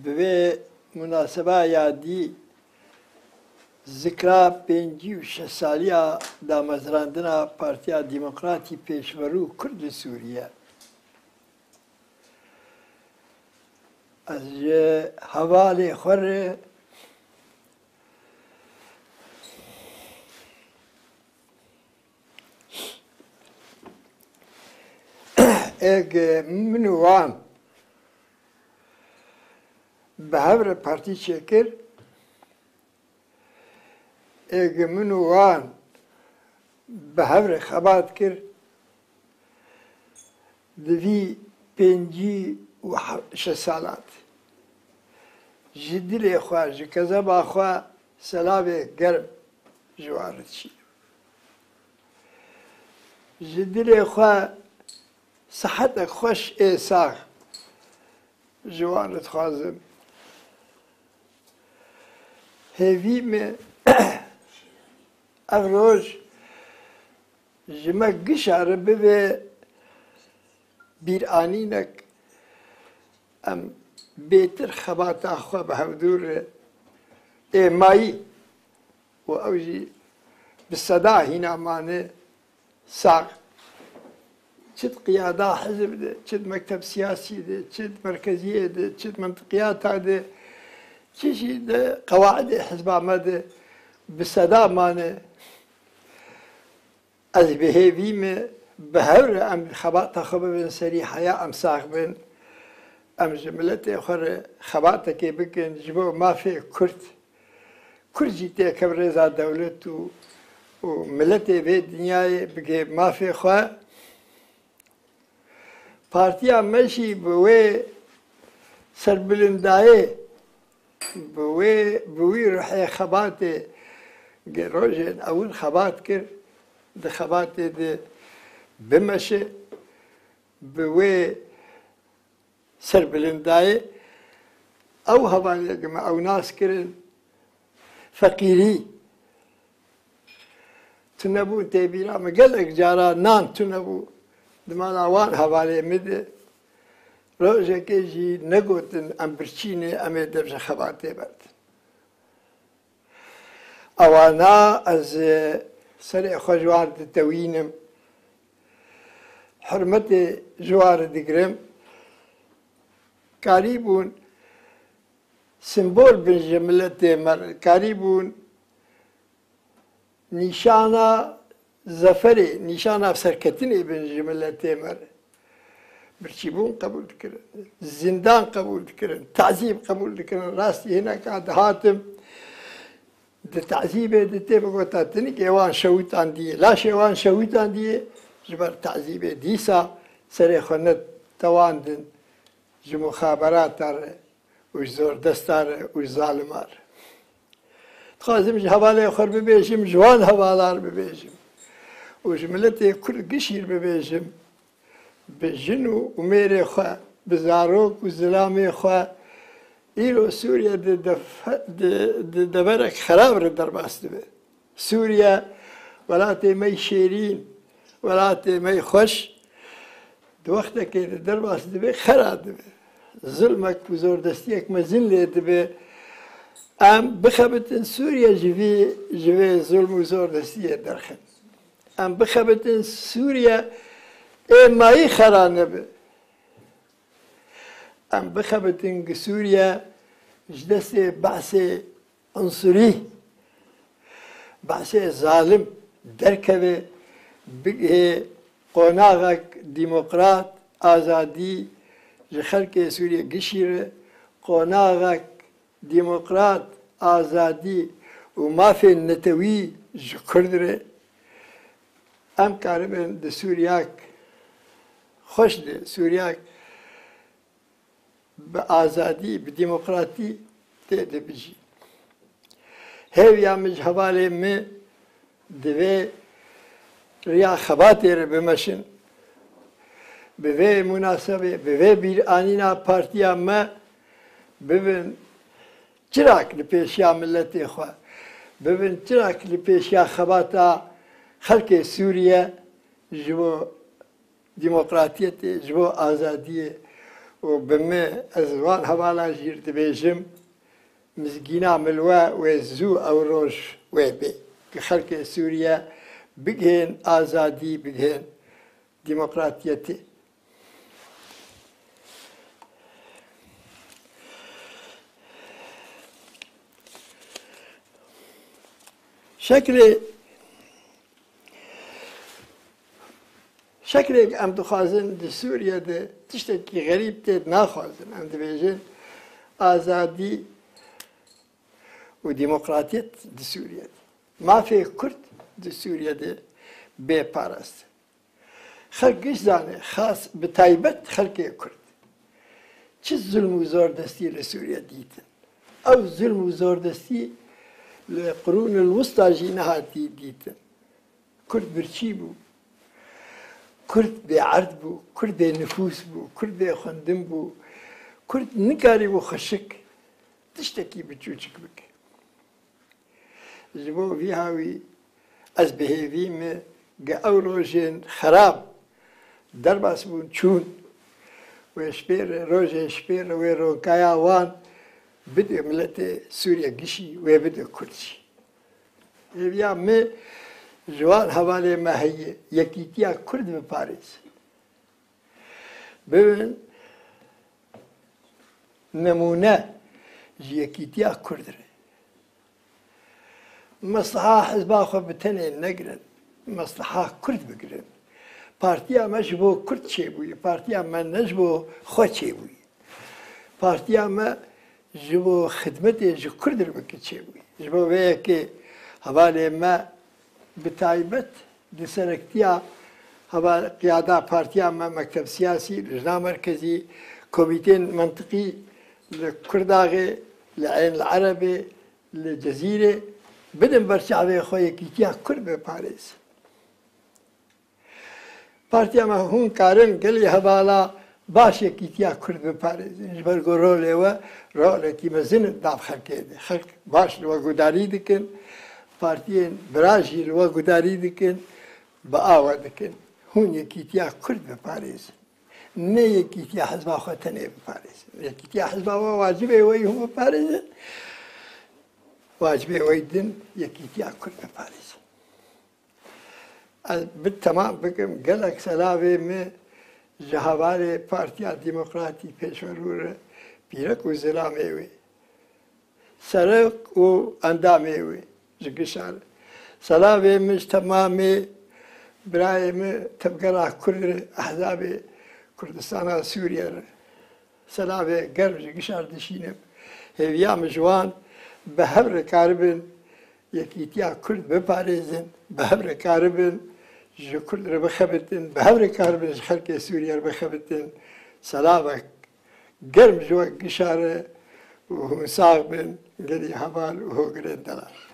به مناسبه یادی ذکرى 56 سالیه دامەزراندنە پارتیا دیموکراتی پێشوەرو کورد سووریە. از حوالی خور اگ منوان به هر پارتی چکر اگ منوان به هر خبات کر دوی 56 سالات جدی خواه جکزه با خواه سلاب گرم جوارد چی جدی خواه صحت خوش ایساق جوارد خوازم هیوی می اغروش جمع گشاره به بیر آنینک ام بهتر خبات آخوا به هودور ایمایی و اوجی بصدا هینا مانه ساق چد قیاده حزب ده چد مکتب سیاسی ده چد مرکزیه ده چد منطقیات ده چیزی ده قواعد حزب آمده بصدا مانه از بهیویم به هر ام خبات خبر بن سری حیا ام ساق بن ام جملت خور خبات که بکن جبو مافی کرد جیته کبر رضا دولت و ملت به دنیای بگه مافی خواه پارتیا مشی بوی سربلندایه بوی روحی خبات روزن اول خبات کرد ده خبات ده بمشه بوی سربلندایه او هوایی که ما او ناس کرن فقیری تنبو تبیرا مقل اجارا نان تنبو دمان آوان هوایی مده روزه که جی نگوتن ام برچینه امه درج خباته برد اوانا از سر خوشوار توینم حرمت جوار دگرم کاریبون سمبول بن جملت مر کاریبون نشانه زفری نشانه سرکتنی بن جملت مر برچیبون قبول کردن زندان قبول کردن تعذیب قبول کردن راستی هنا کاد حاتم ده تعذیب دته بگوتا تنی که وان شویتان دیه لاش وان شویتان دیه جبر تعذیب دیسا سر خونت تواندن جو مخابرات داره و زور دست داره و ظالمار تخوازم حواله خور ببیشم جوان حوالار ببیشم و جملت کل گشیر ببیشم به جنو و میره خواه به زاروک و ظلام خواه ایرو سوریا دبرک خراب رو در باسته به سوریا ولات می شیرین ولات می خوش دو وقت که در باسته به خراب به ظلمک و زوردستیک مزین لیده به ام بخبتن سوریا جوی ظلم و زوردستیه درخن ام بخبتن سوریا ایمایی خرانه به ام بخبتن که سوریا جدست بحث عنصری بحث ظالم درکه بگه قناغک ديمقراط آزادي جخلك سوريا قشيرة قناغك ديمقراط آزادي وما في النتوي جكردرة أم كاربن د سورياك خوش ده سورياك بآزادي بديمقراطي تقدر بيجي هاي يعمل حوالي من دوي ريا خباتر بمشن به مناسبه به بیر آنینا پارتیا ما ببین چراک لپیشیا ملت خوا ببین چراک لپیشیا خباتا خلق سوریه جو ديمقراطية جبو آزادية وبما أزوان هوالا جير دبيجم مزجينا ملوا وزو أو روش وبي كخلق سوريا بجهن آزادي بجهن ديمقراطية شكلك أم تخازن دي سوريا دي تشتكي غريب تيد ناخازن أم دبيجن آزادي وديمقراطية دي سوريا دي. ما في كرد دي سوريا دي بپارست خلقش زانه خاص بتايبت خلقه كرد چه ظلم و زوردستی لسوريا ديتن أو ظلم و زوردستی لقرون الوسطى جينهاتي ديتن كرد برشي بو كرد بعرض بو كرد بنفوس بو كرد بخندم بو كرد نكاري بو خشك تشتكي بتشوشك بك جبو في هاوي از بهيفي مي او روجين خراب درباس بون چون وشبير روجين شبير ويروكايا وان بدأ ملت سوريا قشي وبدأ كردشي يا مي جوان حوالي ما هي يكيتيا كرد بباريس ببن نمونه يكيتيا كرد مصلحة حزب آخر بتنه نقرن مصلحة كرد بقرن partija me ji bo Kurd çêbûyê, partiya me ne ji bo xwe çêbûyê. Partiya me ji bo xidmetê ji Kurd re bike çêbûyê. Ji bo vê yekê hevalê me bi taybet di serektiya qiyada partiya me mekteb siyasî, Lijna Merkezî, Komîteyên Mentiqî li Kurdaxê, li Eyn Erebê, li Cezîrê bidin berçavê xwe yekîtiya Kurd biparêzin. Partiya me hûn karin gelê hevala baş yekîtiya Kurd biparêzin. Ji ber ku rolê we rolekî mezin dav xelkê de. Xelk baş li we gudarî dikin, partiyên biraj jî li we gudarî dikin, bi ava dikin. Hûn yekîtiya Kurd biparêzin. Ne yekîtiya hezba xwe tenê biparêzin. Yekîtiya hezba we wacibê we hûn biparêzin. Wacibê we din yekîtiya Kurd biparêzin. بالتمام بگم گلک سلاوی می جهواره پارتیا دموکراتی پیشورور پیرک و زلامی وی سرک و اندامی وی جگشار سلاوی میش تمامی برای می تبگرا کرد احزاب کردستان سوریه سلاوی گرم جگشار دشینم هیویا مجوان به هر کاربن یکیتیا کرد بپارێزن به هر کاربن ji Kurd re bixebitin, bi hev re karibin ji xelkê Sûriye re bixebitin, selavek germ ji we gişare û hûn sağ bin, gelî heval û hogirên delar.